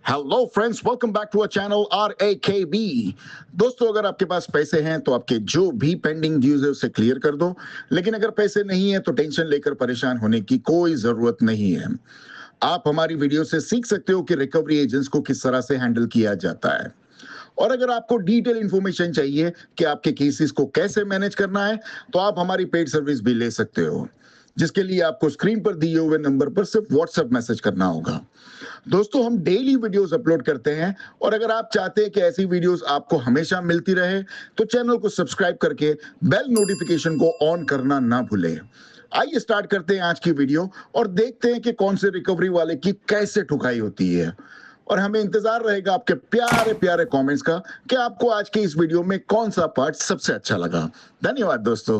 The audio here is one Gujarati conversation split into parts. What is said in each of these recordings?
Hello friends, welcome back to our channel RAKB। दोस्तों, अगर आपके पास पैसे हैं तो आपके जो भी पेंडिंग ड्यूज है उसे क्लियर कर दो, लेकिन अगर पैसे नहीं है तो टेंशन लेकर परेशान होने की कोई जरूरत नहीं है। आप हमारी वीडियो से सीख सकते हो कि रिकवरी एजेंट्स को किस तरह से हैंडल किया जाता है। और अगर आपको डिटेल इंफॉर्मेशन चाहिए कि आपके केसेस को कैसे मैनेज करना है, तो आप हमारी पेड सर्विस भी ले सकते हो, जिसके लिए आपको स्क्रीन पर दिए हुए नंबर पर सिर्फ व्हाट्सएप मैसेज करना होगा। दोस्तों, हम डेली वीडियोस अपलोड करते हैं, और अगर आप चाहते हैं कि ऐसी वीडियोस आपको हमेशा मिलती रहे, तो चैनल को सब्सक्राइब करके बेल नोटिफिकेशन को ऑन करना ना भूलें। आइए स्टार्ट करते हैं आज की वीडियो और देखते हैं कि कौन से रिकवरी वाले की कैसे ठुकाई होती है। और हमें इंतजार रहेगा आपके प्यारे प्यारे कमेंट्स का कि आपको आज के इस वीडियो में कौन सा पार्ट सबसे अच्छा लगा। धन्यवाद दोस्तों।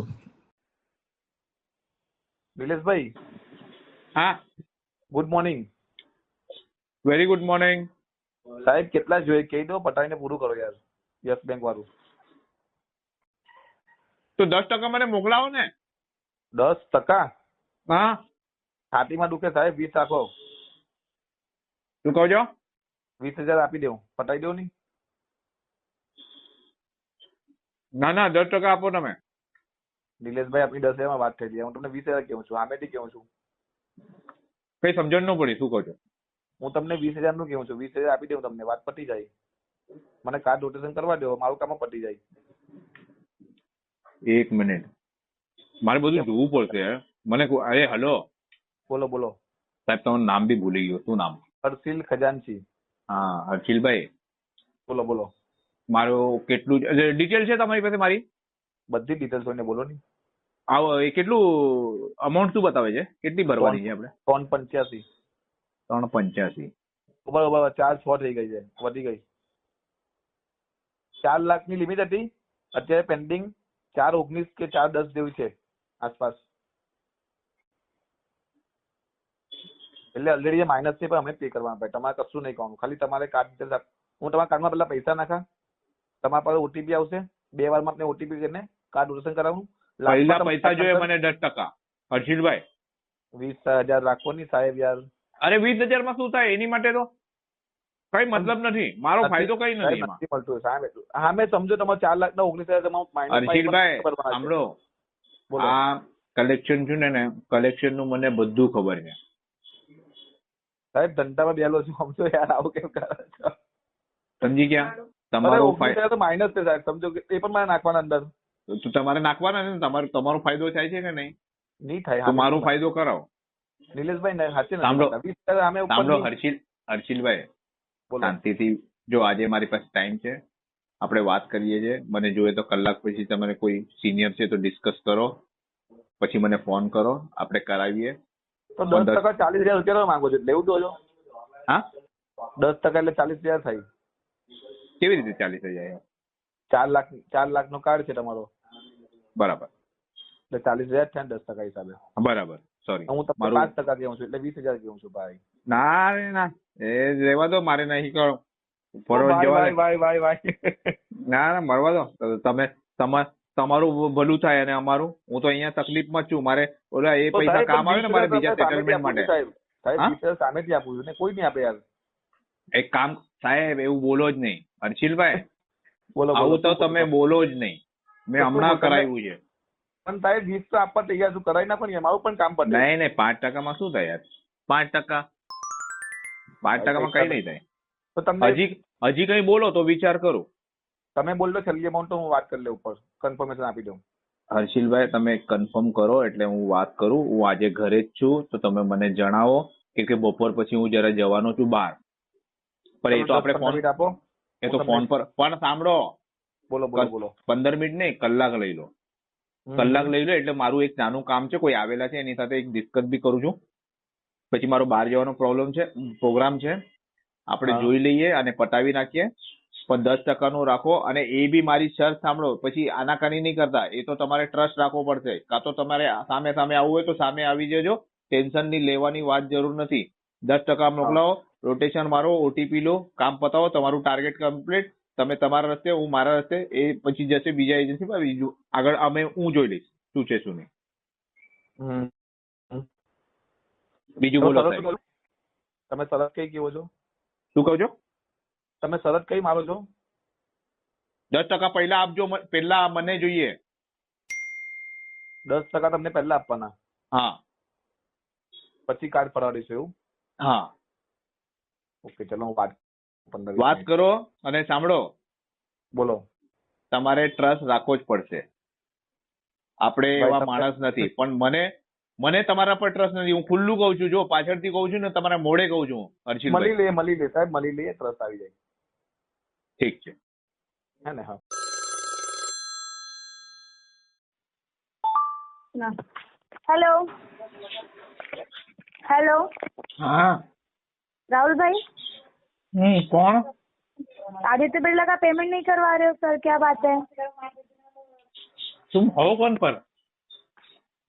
નિલેશ ભાઈ, હા, good morning. Very good morning. સાહેબ કેટલા જોઈએ કહી દો, પટાઈને પૂરું કરો યાર. યસ બેંક વાળું તો 10% મને મોકલાવો ને. 10%? હા, છાતીમાં દુખે સાહેબ, 20 રાખો. શું કહો છો? 20,000 આપી દઉં, પટાઈ દો ની. ના ના, 10% આપો તમે. નિલેશભાઈ, આપણી 10,000 વાત થઈ જાય. હું તમને 20,000 કહું છું, આમેથી કહું છું. કઈ સમજણ ન પડી, શું કહો છો? હું તમને 20,000 નું કહું છું. 20,000 આપી દઉં તમને, વાત પતી જાય. મને કાર્ડ રોટેશન કરવા દો, મારું કામ પતી જાય. એક મિનિટ, મારે બધું જોવું પડશે. મને અરે હલો બોલો બોલો. સાહેબ, તમારું નામ બી ભૂલી ગયો. શું નામ? હર્ષિલ ખજાનચી. હા, હર્ષિલભાઈ. બોલો બોલો. મારું કેટલું ડિટેલ છે તમારી પાસે? મારી બધી ડિટેલ્સ હોય ને, બોલો ની. એ કેટલું અમાઉન્ટ શું બતાવે છે? કેટલી ભરવાની છે આપણે? 385. 385. બરાબર, 4 થઈ ગઈ છે, વધી ગઈ. 4 લાખની લિમિટ હતી, અત્યારે પેન્ડિંગ 419 કે 410 જેવી છે આસપાસ. એટલે ઓલરેડી માઇનસ છે, પણ અમે પે કરવાના ભાઈ. તમારે કશું નહીં કરવાનું, ખાલી તમારે કાર્ડ ડિટેલ્સ. હું તમારા કાર્ડમાં પેલા પૈસા નાખા, તમારા પાસે ઓટીપી આવશે, 2 વારમાં આપણે ઓટીપી કરીને કાર્ડ રોટેશન કરાવવું. પહેલા પૈસા જોઈએ મને 10%. હર્ષિલભાઈ, 20,000 રાખો ની સાહેબ યાર. અરે 20,000 માં શું થાય? એની માટે તો કઈ મતલબ નથી, મારો ફાયદો કઈ નથી એમાં. નથી મળતું સાહેબ. હા, મેં સમજો, તમારે 4,19,000 તમારું હર્ષિલભાઈ સાંભળો, આ કલેક્શન છે ને, કલેક્શન નું મને બધું ખબર છે સાહેબ. ધંધામાં બેલો છું, સમજો યાર. આવું કેમ કરે છો? સમજી ગયા? તમારો તો માઇનસ છે સાહેબ, સમજો. એ પણ મારે નાખવાના અંદર. તો તમારે નાખવાના ને. તમારો ફાયદો થાય છે કે નહીં? નહીં થાય તો મારો ફાયદો કરાવો. નિલેશભાઈ સાચે સાંભળો હર્ષિલભાઈ, શાંતિથી. જો આજે મારી પાસે ટાઈમ છે, આપણે વાત કરીએ છીએ. મને જોઈએ તો કલાક પછી તમારે કોઈ સિનિયર છે તો ડિસ્કસ કરો, પછી મને ફોન કરો, આપણે કરાવીએ. તો 10% 40,000 રૂપિયા માંગો છો, લેવું તો છો? હા, 10% એટલે 40,000 થાય. કેવી રીતે 40,000? 4 લાખ નો કાર્ડ છે તમારો, બરાબર. એટલે 40,000 થયા 10% હિસાબે. બરાબર, સોરી. હું તમને 5% કહું છું, એટલે 20,000 કહું છું ભાઈ. ના ના, એ રહેવા દો, મારે નહીં કરો. ના ના, મરવા દો. તમારું ભલું થાય અને અમારું. હું તો અહીંયા તકલીફમાં છું. મારે ઓલા એ પૈસા કામ આવે ને મારે બીજા સેટલમેન્ટ માટે. સાહેબ સામેથી આપું છું ને, કોઈ નહીં આપે યાર. એક કામ સાહેબ, એવું બોલો જ નહીં હર્ષિલભાઈ. બોલો, આવું તો તમે બોલો જ નહીં. મેં હમણાં કરાવ્યું છે. પણ સાહેબ 20 તો આપવા તૈયાર છું, કરાવી નાખો ને, મારું પણ કામ પતે. નહીં નહીં, 5% માં શું થાય યાર? 5% 5% કઈ નહીં થાય. તો તમને હજી કઈ બોલો તો વિચાર કરું. તમે બોલો છેલ્લી અમાઉન્ટ, તો હું વાત કરી લઉં, ઉપર કન્ફર્મેશન આપી દઉં. હર્ષિલભાઈ, તમે કન્ફર્મ કરો એટલે હું વાત કરું. હું આજે ઘરે જ છું, તો તમે મને જણાવો, કે બપોર પછી હું જરા જવાનો છું બહાર. પણ એ તો આપણે ફોન આપો. એ તો ફોન પર. પણ સાંભળો, બોલો બોલો બોલો. 15 મિનિટ નહીં, કલાક લઈ લો. કલાક લઈ લો એટલે મારું એક નાનું કામ છે, કોઈ આવેલા છે એની સાથે એક ડિસ્કસ બી કરું છું. પછી મારો બહાર જવાનો પ્રોગ્રામ છે, આપણે જોઈ લઈએ અને પટાવી નાખીએ. પણ 10% નું રાખો. અને એ બી મારી શરત સાંભળો, પછી આનાકાની નહીં કરતા. એ તો તમારે ટ્રસ્ટ રાખવો પડશે. કાં તો તમારે સામે આવવું હોય તો સામે આવી જજો. ટેન્શન ની લેવાની વાત જરૂર નથી. 10% મોકલાવો, રોટેશન મારો, ઓટીપી લો, કામ પતાવો, તમારું ટાર્ગેટ કમ્પ્લીટ. તમે તમારા રસ્તે, હું મારા રસ્તે. એ પછી જશે બીજા એજન્સી પર. બીજું આગળ હું જોઈ લઈશ શું છે શું નહીં. બીજું બોલો સાહેબ. તમે સરસ કઈ કેવો છો? શું કહો છો? તમે શરત કઈ મારો છો? 10% પહેલા આપજો, પહેલા મને જોઈએ. 10% તમને પહેલા આપવાના, હા પછી કાર્ડ ફરાડીશું એવું? હા. ઓકે, ચલો હું વાત 15 વાત કરો. અને સાંભળો, બોલો. તમારે ટ્રસ્ટ રાખવો જ પડશે. આપણે ભાઈ, એવા તમે- માણસ નથી, પણ મને તમારા પર ટ્રસ્ટ નથી. હું ખુલ્લું કહું છું, જો પાછળથી કહું છું ને, તમારા મોડે કહું છું હર્ષિલભાઈ. મળી લે સાહેબ, મળી લઈએ, ટ્રસ્ટ આવી જાય. ઠીક છે. હે ને? હા. हेलो हेलो हाँ। राहुल भाई, कौन? आदित्य बिरला का पेमेंट नहीं करवा रहे हो सर, क्या बात है? तुम हो कौन पर?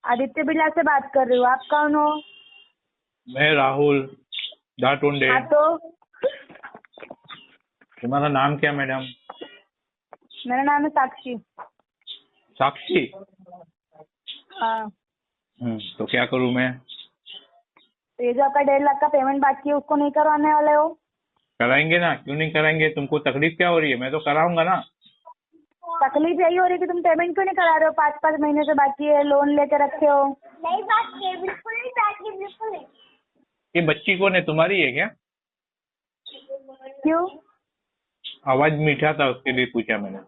आदित्य बिरला से बात कर रही हूँ, आप कौन हो? मैं राहुल धाटुंडे। हाँ तो तुम्हारा नाम क्या मैडम? मेरा नाम है साक्षी। साक्षी? हाँ। तो क्या करूँ मैं? तो ये जो आपका 1.5 लाख का पेमेंट बाकी है उसको नहीं करवाने वाले हो? कराएंगे ना, क्यों नहीं कराएंगे? तुमको तकलीफ क्या हो रही है? मैं तो कराऊंगा ना। तकलीफ यही हो रही है कि तुम पेमेंट क्यों नहीं करा रहे हो? 5-5 महीने से बाकी है, लोन लेके रखे हो। नहीं बाकी है, बिल्कुल नहीं बाकी, बिल्कुल नहीं। ये बच्ची कौन है, तुम्हारी है क्या? क्यों? आवाज मीठा था, उसके लिए पूछा मैंने।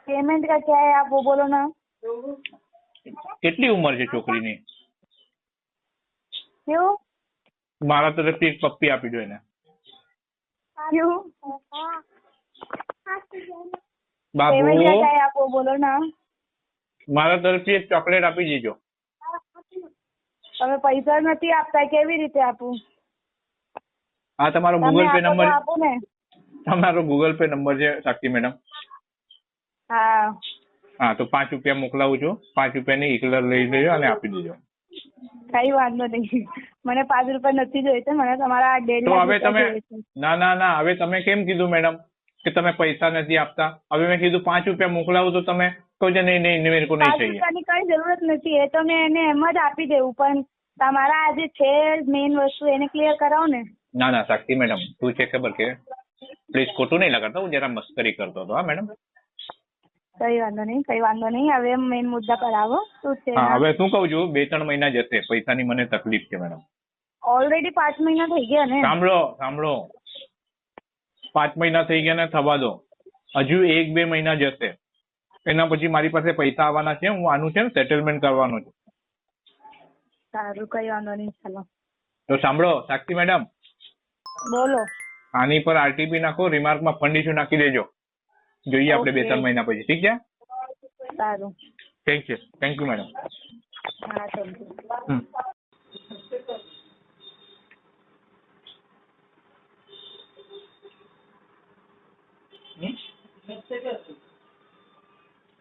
पेमेंट का क्या है, आप वो बोलो ना। કેટલી ઉંમર છે છોકરીની? क्यों? મારા તરફથી એક પપ્પી આપી દો એને। क्यों? બાબુ, पेमेंट का क्या है, आप वो बोलो ना। મારા તરફથી એક ચોકલેટ આપી દેજો। તમે પૈસા નથી આપતા, કેવી રીતે આપું? આ તમારો તમે ગૂગલ પે આપો તો નંબર, આપો ને। તમારો ગૂગલ પે નંબર છે સાક્ષી મેડમ? હા, હા, તો 5 રૂપિયા મોકલાવું છું। 5 રૂપિયાની ઇકલર લઈ લેજો અને આપી દેજો। કઈ વાંધો નહીં, મને 5 રૂપિયા નથી જોઈતા, મને તમારા 1.5 તો લાખ હવે રૂપિયા તમે જોઈએ છે। ના હવે તમે કેમ કીધું મેડમ કે તમે પૈસા નથી આપતા? હવે મેં કીધું 5 રૂપિયા મોકલાવું તો તમે કહો છો નહીં મેરે को नहीं 5 चाहिए। રૂપિયાની કઈ જરૂરત નથી, એ તો મેં એને એમ જ આપી દેવું, પણ તમારા આ જે છે મેઇન વસ્તુ એને ક્લિયર કરાવો ને। ના સાક્ષી મેડમ, શું છે ખબર કે પ્લીઝ ખોટું નહીં લગાડતા, હું જરા મસ્કરી કરતો હતો। હા મેડમ, કઈ વાંધો નહીં, હવે મેઇન મુદ્દા પર આવો। શું છે? હા, હવે શું કહું છું, 2-3 મહિના જશે, પૈસાની મને તકલીફ છે મેડમ। ઓલરેડી 5 મહિના થઈ ગયા ને। સાંભળો 5 મહિના થઈ ગયા ને થવા દો, હજુ 1-2 મહિના જશે, એના પછી મારી પાસે પૈસા આવવાના છે, હું આનું છે ને સેટલમેન્ટ કરવાનું છે। સારું, કઈ વાંધો નહીં, ચાલો તો સાંભળો સાક્ષી મેડમ, બોલો। આની પર આરટીપી નાખો, રિમાર્કમાં ફંડ ઇસ્યુ નાખી દેજો, જોઈએ આપણે Okay. 2-3 મહિના પછી, ઠીક છે? સારું, થેન્ક યુ મેડમ। હા, થેન્ક યુ।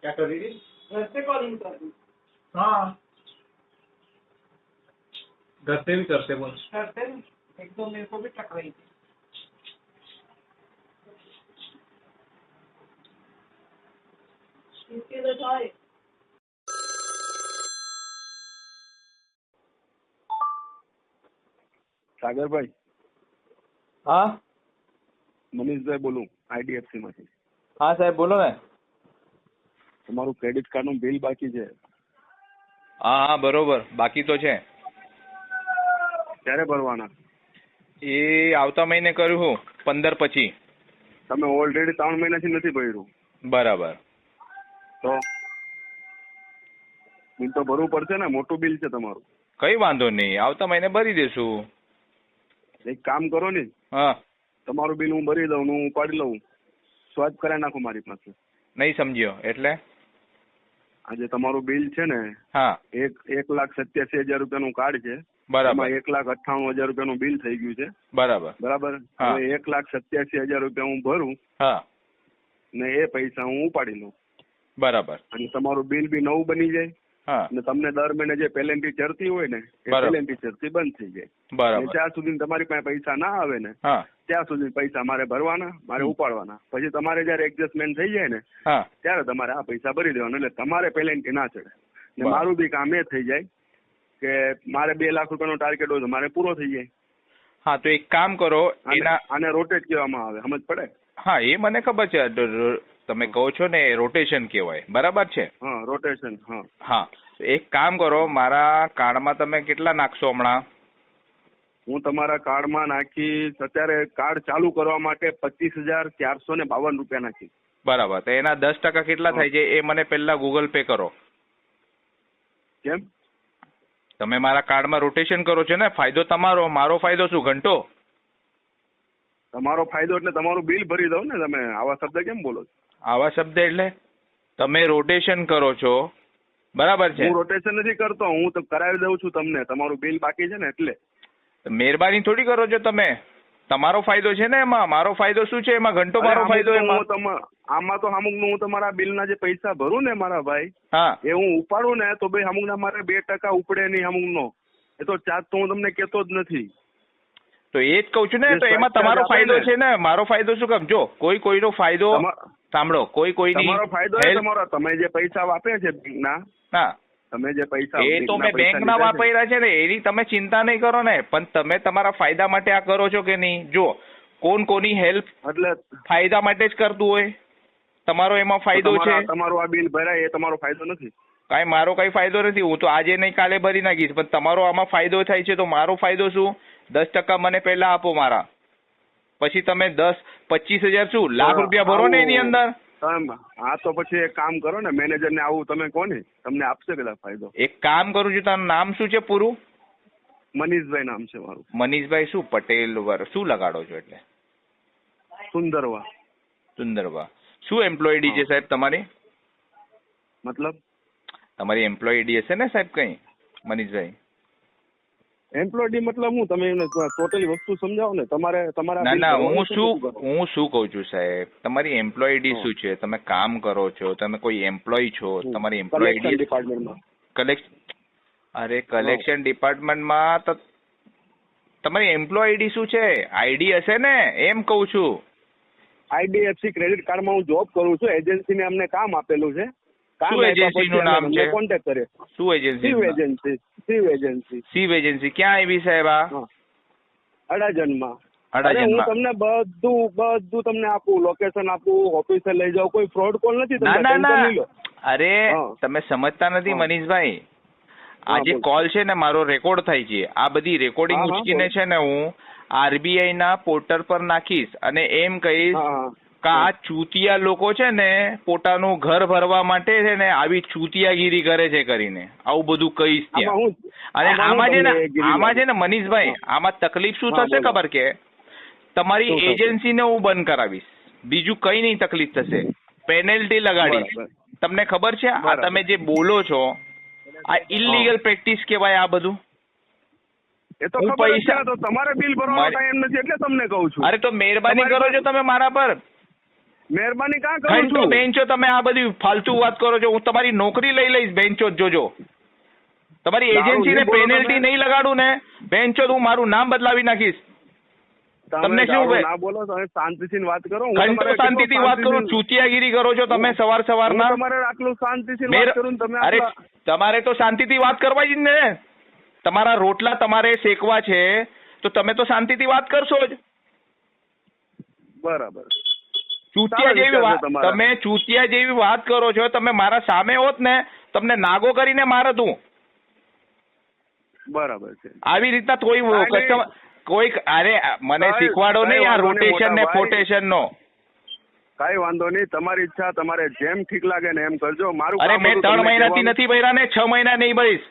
क्या कर रही थी? घर से कॉलिंग कर रही। हाँ, घर से भी करते बोल, करते एक दो मेरे को भी टकराई थी। इसके लिए जाए સાગરભાઈ, હા મનીષભાઈ બોલું IDFC માંથી। હા સાહેબ, બોલો ને। તમારું ક્રેડિટ કાર્ડ નું બિલ બાકી છે, હા બરોબર, બાકી તો છે। ક્યારે ભરવાના? એ આવતા મહિને કર્યું હું 15 પછી। તમે ઓલરેડી 3 મહિનાથી નથી ભર્યું, બરાબર। તો બિલ તો ભરવું પડશે ને, મોટું બિલ છે તમારું। કઈ વાંધો નહીં, આવતા મહિને ભરી દેશું। એક કામ કરો ને, હા, તમારું બિલ હું ભરી દઉં, હું ઉપાડી લઉં, સ્વાઈપ કરાવી નાખું મારી પાસે। નહીં સમજ્યો એટલે? આ જે તમારું બિલ છે ને, હા 1,87,000 રૂપિયાનું કાર્ડ છે, બરાબર એમાં 1,98,000 રૂપિયાનું બિલ થઈ ગયું છે, બરાબર। બરાબર? હા. હવે 1,87,000 રૂપિયા હું ભરું હા ને એ પૈસા હું ઉપાડી લઉં, બરાબર। અને તમારું બિલ બી નવું બની જાય, હા અને તમને દર મહિને જે પેલેન્ટી ચડતી હોય ને, એ બરાબર. પેલેન્ટી ચડતી બંધ થઈ જાય। અને બરાબર। જ્યાં સુધી તમારી પાસે પૈસા ના આવે ને, હા ત્યાં સુધી પૈસા મારે ભરવાના, મારે ઉપાડવાના। પછી તમારે જયારે એડજસ્ટમેન્ટ થઈ જાય ને, હા ત્યારે તમારે આ પૈસા ભરી દેવાના, એટલે તમારે પેલેન્ટી ના ચડે। ને બરાબર. મારું બી કામ એ થઈ જાય કે મારે 2 લાખ રૂપિયાનો ટાર્ગેટ હોય તો મારે પૂરો થઈ જાય। હા તો એક કામ કરો એના આને રોટેટ કહેવામાં આવે, સમજ પડે? હા એ મને ખબર છે. તમે કહો છો ને રોટેશન કહેવાય, બરાબર છે. હા, રોટેશન. હા, હા એક કામ કરો, મારા કાર્ડમાં તમે કેટલા નાખશો હમણાં? હું તમારા કાર્ડમાં નાખીશ અત્યારે કાર્ડ ચાલુ કરવા માટે 25,452 રૂપિયા નાખીશ. બરાબર, તો એના 10% કેટલા થાય છે એ મને પહેલા ગૂગલ પે કરો. કેમ? તમે મારા કાર્ડમાં રોટેશન કરો છો ને, ફાયદો તમારો, મારો ફાયદો શું? ઘંટો. તમારો ફાયદો એટલે તમારું બિલ ભરી દઉં ને. તમે આવા શબ્દ કેમ બોલો છો? આવા શબ્દ એટલે તમે રોટેશન કરો છો, બરાબર છે. હું રોટેશન નથી કરતો, હું તો કરાવી દઉં છું તમને. તમારું બિલ બાકી છે ને એટલે. મહેરબાની થોડી કરો છો તમે. તમારો ફાયદો છે ને એમાં, મારો ફાયદો શું છે એમાં? ઘંટો મારો ફાયદો એમાં. આમાં તો અમુકનું હું તમારા બિલના જે પૈસા ભરું ને મારા ભાઈ, હા એ હું ઉપાડું ને તો ભાઈ અમુકના મારે 2% ઉપડે નહીં અમુકનો. એ તો ચાર્જ તો હું તમને કહેતો જ નથી. તો એ જ કઉ છું ને, તો એમાં તમારો ફાયદો છે ને, મારો ફાયદો શું કામ? જો કોઈનો ફાયદો સાંભળો, કોઈની તમારો ફાયદો એ તમારો, તમે જે પૈસા વાપરે છે બેંકના, હા તમે જે પૈસા એ તો મેં બેંકના વાપર્યા છે ને, એની તમે ચિંતા નહીં કરો ને, પણ તમે તમારા ફાયદા માટે આ કરો છો કે નહીં? જો કોની હેલ્પ એટલે ફાયદા માટે જ કરતું હોય. તમારો એમાં ફાયદો છે. તમારો આ બિલ ભરાય એ તમારો ફાયદો નથી. કાંઈ મારો કઈ ફાયદો નથી. હું તો આજે નહીં કાલે ભરી નાખીશ, પણ તમારો આમાં ફાયદો થાય છે તો મારો ફાયદો શું? 10% મને પહેલા આપો મારા, પછી તમે 10-25,000 શું લાખ રૂપિયા ભરો ને એની અંદર. હા તો પછી એક કામ કરો ને, મેનેજર ને આવું તમે કોને, તમને આપશે કદાચ ફાયદો. એક કામ કરું છું, તારું નામ શું છે પૂરું? મનીષભાઈ નામ છે મારું. મનીષભાઈ શું પટેલ શું લગાડો છો? એટલે સુંદરવા. સુંદરવા. શું એમ્પ્લોય આઈડી છે સાહેબ તમારી? મતલબ તમારી એમ્પ્લોય આઈડી હશે ને સાહેબ કઈ, મનીષભાઈ? એમ્પ્લોયી મતલબ હું, તમે એને ટોટલી વસ્તુ સમજાવો ને. તમારા ના હું શું કઉ છું સાહેબ, તમારી એમ્પ્લોય આઈડી શું છે? તમે કામ કરો છો, તમે કોઈ એમ્પ્લોય છો, તમારી એમ્પ્લોય આઈડી ડિપાર્ટમેન્ટમાં કલેક્શન ડિપાર્ટમેન્ટમાં તો તમારી એમ્પ્લોય આઈડી શું છે? આઈડી હશે ને, એમ કઉ છું. IDFC ક્રેડિટ કાર્ડમાં હું જોબ કરું છું. એજન્સીને અમને કામ આપેલું છે. શું એજન્સીનું નામ છે? કોન્ટેક્ટ કરે. શું એજન્સી? શિવ એજન્સી. ક્યાં આવી સાહેબ? આ અડાજણમાં. હું અડાજણમાં. તમને બધું તમને આપું, લોકેશન આપું, ઓફિસે લઈ જાઉં. કોઈ ફ્રોડ કોલ નથી. ના અરે તમે સમજતા નથી મનીષભાઈ. આ જે કોલ છે ને મારો રેકોર્ડ થાય છે, આ બધી રેકોર્ડિંગ ઉચકીને છે ને હું RBI ના પોર્ટલ પર નાખીશ અને એમ કહીશ કે આ ચૂતિયા લોકો છે ને પોતાનું ઘર ભરવા માટે છે ને આવી ચૂતિયાગીરી કરે છે કરીને આવું બધું કહીશ ત્યાં. અને આમાં છે ને મનીષભાઈ, આમાં તકલીફ શું થશે ખબર કે તમારી એજન્સીને હું બંધ કરાવીશ, બીજું કઈ નહીં તકલીફ થશે. પેનલ્ટી લગાડીશ. તમને ખબર છે આ તમે જે બોલો છો આ ઇલીગલ પ્રેક્ટિસ કહેવાય. આ બધું એ તો ખબર છે. તો તમારે બિલ ભરવાનો ટાઈમ નથી એટલે તમને કહું છું. અરે તો મહેરબાની કરો છો તમે મારા પર. મહેરબાની કાં કરું છું? ઘંટો બેન્ચો તમે આ બધી ફાલતુ વાત કરો છો. હું તમારી નોકરી લઈ લઈશ બેન્ચો. જોજો તમારી એજન્સીને પેનલ્ટી નહીં લગાડું ને બેન્ચો, હું મારું નામ બદલાવી નાખીશ. તમને શું ના બોલો, તમે શાંતિથી વાત કરો. ઘંટો શાંતિથી વાત કરું. ચૂતિયાગીરી કરો છો તમે સવારના. તમારે આટલું શાંતિથી વાત કરું તમે. અરે તમારે તો શાંતિથી વાત કરવા જ ને. તમારા રોટલા તમારે શેકવા છે તો તમે તો શાંતિથી વાત કરશો જ. બરાબર. ચૂતિયા જેવી વાત, તમે ચૂતિયા જેવી વાત કરો છો. તમે મારા સામે હોત ને તમને નાગો કરીને મારત હું. બરાબર છે. આવી રીતના કોઈ અરે મને શીખવાડો નહીં આ રોટેશન ને ફોટેશન નો. કઈ વાંધો નહીં, તમારી ઈચ્છા, તમારે જેમ ઠીક લાગે ને એમ કરજો. મારું અરે મેં 3 મહિનાથી નથી ભર્યા ને 6 મહિના નહીં ભરીશ.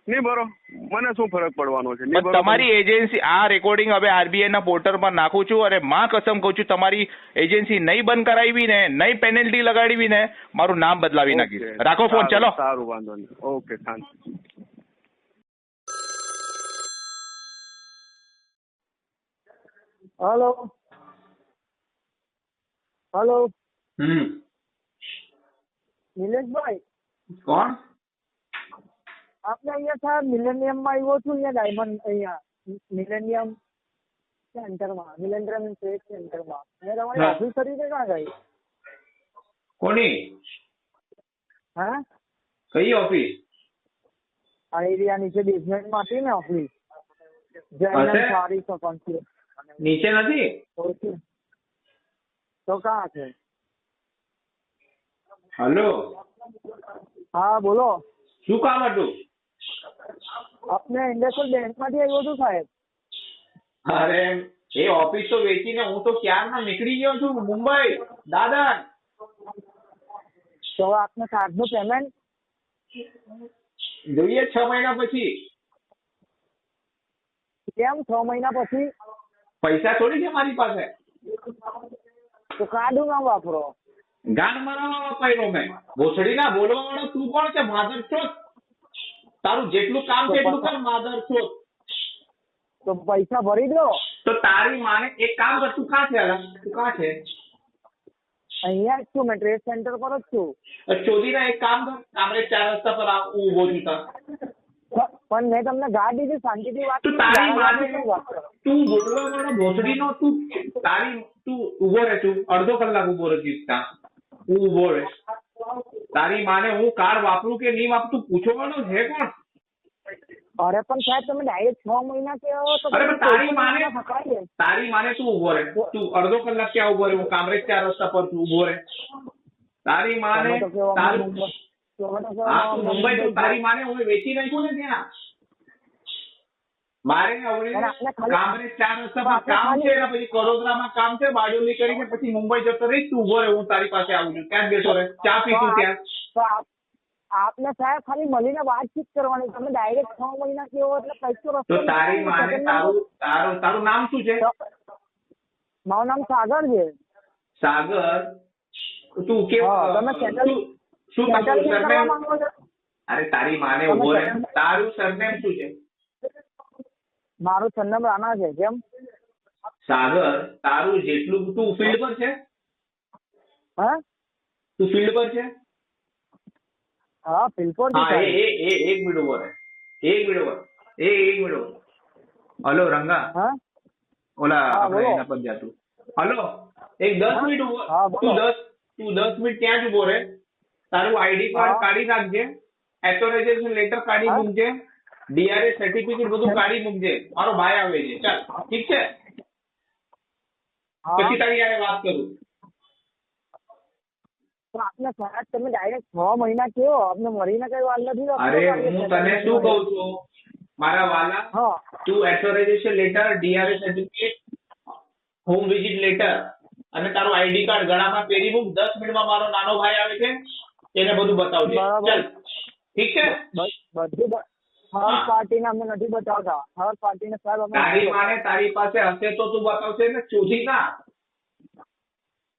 નહીં ભરો, મને શું ફરક પડવાનો છે? તમારી એજન્સી આ રેકોર્ડિંગ હવે RBI ના પોર્ટલ પર નાખું છું. અરે માં કસમ કહું છું, તમારી એજન્સી નહીં બંધ કરાવી ને, નહીં પેનલ્ટી લગાડવી ને, મારું નામ બદલાવી નાખીશ. રાખો ફોન, ચલો. સારું, વાંધો નહીં. ઓકે, શાંતિ. हेलो हेलो નિલેશ ભાઈ કોણ? આપણે અહીંયા સાહેબ મિલેનિયમ માં આવ્યો છું. અહીંયા ડાયમંડ અહીંયા મિલેનિયમ સેન્ટરમાં, મિલેનિયમ ટ્રેડ સેન્ટરમાં. અહીંયા તમારી ઓફિસ તરીકે ક્યાં ગઈ? કોની? હા, કઈ ઓફિસ? આ એરિયા નીચે બેઝમેન્ટમાં હતી ને ઓફિસ. जैन હશે? सारी तो कौन सी નીચે નથી? ओके तो कहाँ છે? હલો, હા બોલો. શું કામ હતું? આપણે ઇન્ડસ્ટ્રીયલ બેંકમાંથી આવ્યો છું સાહેબ. અરે એ ઓફિસ તો વેચીને હું તો ક્યારના નીકળી ગયો છું મુંબઈ દાદા. તો આપને કાર્ડનું પેમેન્ટ જોઈએ 6 મહિના પછી. કેમ 6 મહિના પછી? પૈસા થોડી છે મારી પાસે. તો કાર્ડ ના વાપરો. ગાંડ મારવા વાપર્યો મેં. ભોસડી ના બોલવા વાળો તું કોણ છે? માધર ચોથ. તારું જેટલું કામ છે એટલું કર માધર ચોથ. તો પૈસા ભરી દો. તો તારી માને એક કામ કર, તું કાં છે અલા? તું કાં છે? અહીંયા જ છું, મેં ટ્રેડ સેન્ટર પર જ છું. ચોધીના એક કામ કર, કામરેજ 4 રસ્તા પર આવ, હું ઊભો છું ત્યાં. પણ મેં તમને ગાડી દીધી, શાંતિથી વાત તું કરો. તારી ગાળા માને ગાળા વાત કરો. તું બોલવા વાળો ભોસડીનો તું ઊભો રહે છું, અડધો કલાક ઊભો રહીશ ત્યાં. હું ઊભો રહે. તારી માને હું કાર્ડ વાપરું કે નહીં વાપરું તું પૂછવાનો છે કોણ? અરે પણ સાહેબ તમે ડાયરેક્ટ 6 મહિના કહો તો અરે પણ તારી માને ફસાઈએ. તારી માને તું ઊભો રહે. તું અડધો કલાક ક્યાં ઊભો રહે? હું કામરેજ 4 રસ્તા પર તું ઊભો રહે. તારી માને તમે તો કહેવા તારું મુંબઈ- તમે તો હા કહેવા તું મુંબઈ તો તારી માને હું વેચી નાખ્યું ને ત્યાં. મારે હવે પણ આપણે ખાલી- કામરેજ 4 રસ્તા પર કામ છે ને પછી કડોદરામાં કામ છે, બારડોલી કરીને પછી મુંબઈ જતો રહીશ. તું ઊભો રહે, હું તારી પાસે આવું છું. ત્યાં જ બેઠો રહે, ચા પીતું ત્યાં. તો આપને સાહેબ ખાલી મળીને વાતચીત કરવાની. તમે ડાયરેક્ટ 6 મહિના કહો એટલે પૈસો તો રસ્તો તારી માને તારું નામ શું છે? મારું નામ સાગર છે. સાગર. તું કેવો હા, તમે settle- શું તારું સેટલમેન્ટ કરવા સરનેમ? માંગો છો? અરે તારી માને તમે ઉભો રહે. settle- તારું સરનેમ શું છે? મારું સરનામ રાણા છે. કેમ? સાગર. તારું જેટલું તું ફિલ્ડ પર છે? હા તું ફિલ્ડ પર છે? હા ફિલપોર હા એક મિનિટ ઉભો રહે. એક મિનિટ ઉભો રહે. એક મિનિટ ઉભો. હલો રંગા. હા ઓલા હા, આપણે બોલો. એના પર જાતું. હલો એક 10 મિનિટ ઉભો. હા, બોલો. તું 10 મિનિટ ત્યાં જ ઉભો રહે. તારું આઈડી કાર્ડ હા. કાઢી નાખજે. એથોરાઇઝેશન લેટર કાઢી હા. મૂકજે. ડીઆરએસ સર્ટિફિકેટ બધું કાઢી મૂકજે. મારો ભાઈ આવે છે. ચાલ ઠીક છે? હા પછી તારી યારે વાત કરું. તો આપને સાહેબ તમે ડાયરેક્ટ 6 મહિના કહો. આપને મળીને કઈ વાત નથી. અરે હું તને શું કહું છું મારા વાલા, હા તું authorisation letter, DRS certificate, home visit letter અને તારું આઈડી કાર્ડ ગળામાં પહેરી મૂક. 10 મિનિટમાં મારો નાનો ભાઈ આવે છે, એને બધું બતાવજે. બરાબર. ચાલ ઠીક છે? બધું હર પાર્ટીને અમે નથી બતાવતા. હર પાર્ટીને સાહેબ અમે તારી માને તારી પાસે હશે તો તું બતાવશે ને ચોથી ના.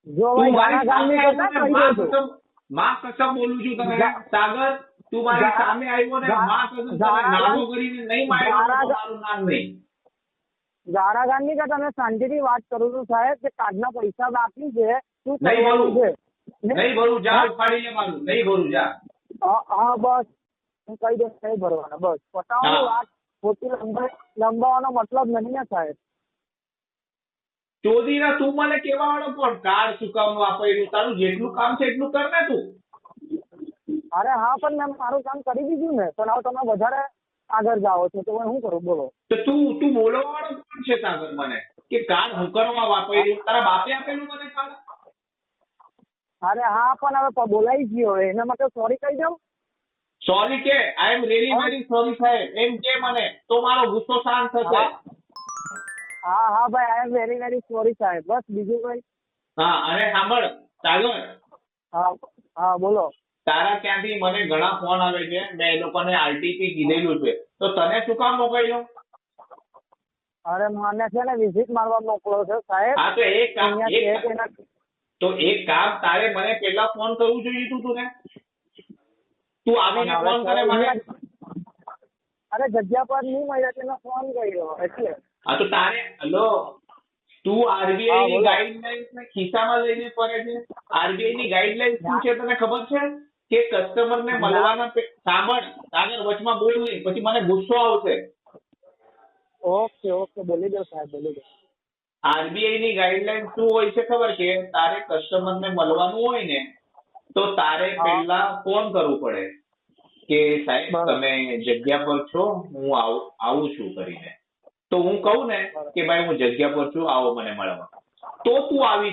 જો તું ભાઈ મારી ગાના સામે ગામની આવ્યો કરતા ને, કરી દઉં છું. માં કસમ બોલું છું તને ગા- સાગર, તું મારી ગા- સામે આવ્યો ને, ગા- માં કસમ તને ગાળા- નાનો કરીને નહીં માર્યો તો ગાળા- મારું નામ નહીં. ગારા ગામની કરતા અમે શાંતિથી વાત કરું છું સાહેબ કે કાર્ડના પૈસા બાકી છે. શું નહીં કરવાનું ભરું. છે? નહીં ભરું, જા હા? ઉપાડી લે મારું. નહીં ભરું, જા. હા બસ હું કહી દઉં નહીં ભરવાના. બસ પટાવવાની હા. વાત ખોટી લંબાવવાનો મતલબ નહીં ને સાહેબ. ચોધીના તું મને કેવા વાળો કોણ? કાર્ડ શું કામ વાપર્યું? તારું જેટલું કામ છે એટલું કર ને તું. અરે હા પણ મેં મારું કામ કરી દીધું ને. પણ હવે તમે વધારે આગળ જાઓ છો તો હું કરું બોલો. તો તું બોલવા વાળો કોણ છે સાગર મને? કે કાર્ડ હું કરવા વાપર્યું? તારા બાપે આપેલું મને કાર્ડ? અરે હા પણ હવે બોલાઈ ગયો હવે એના માટે સોરી કહી દઉં. સોરી કે આઈ એમ રિયલી વેરી સોરી સાહેબ એમ કે મને, તો મારો ગુસ્સો શાંત થશે. હા હા ભાઈ આઈ એમ વેરી વેરી સોરી સાહેબ. બસ બીજું કઈ. હા અને સાંભળ સાગર, હા હા બોલો. તારા ત્યાંથી મને ઘણા ફોન આવે છે. મેં એ લોકોને આરટીપી કીધેલું છે, તો તને શું કામ મોકલ્યો? અરે મને છે ને વિઝિટ મારવા મોકલો છે સાહેબ. હા તો એક કામ અહીંયા છે તેના તારે મને પેલા ફોન કરવું જોઈએ તું ને. તું આવીને હવે ફોન કરે મને. અરે જગ્યા પર નહીં મળ્યા તેને ફોન કર્યો એટલે. હા તો તારે હલો, તું આરબીઆઈ હા, ની બોલો. ગાઈડલાઈન્સ ને ખિસ્સામાં લઈને ફરે છે. આરબીઆઈ ની ગાઈડલાઈન શું છે તને ખબર છે? કે કસ્ટમર ને મળવાના સાંભળ આગળ વચમાં બોલ નહીં, પછી મને ગુસ્સો આવશે. ઓકે ઓકે બોલી દો સાહેબ બોલી દો. આરબીઆઈ ની ગાઈડલાઈન શું હોય છે ખબર? કે તારે કસ્ટમર ને મળવાનું હોય ને તો તારે હા. પહેલા ફોન કરવું પડે કે સાહેબ બરાબર. તમે જગ્યા પર છો, હું આવું છું કરીને. તો હું કહું ને કે ભાઈ હું જગ્યા પર છું, આવો મને મળવા, તો તું આવી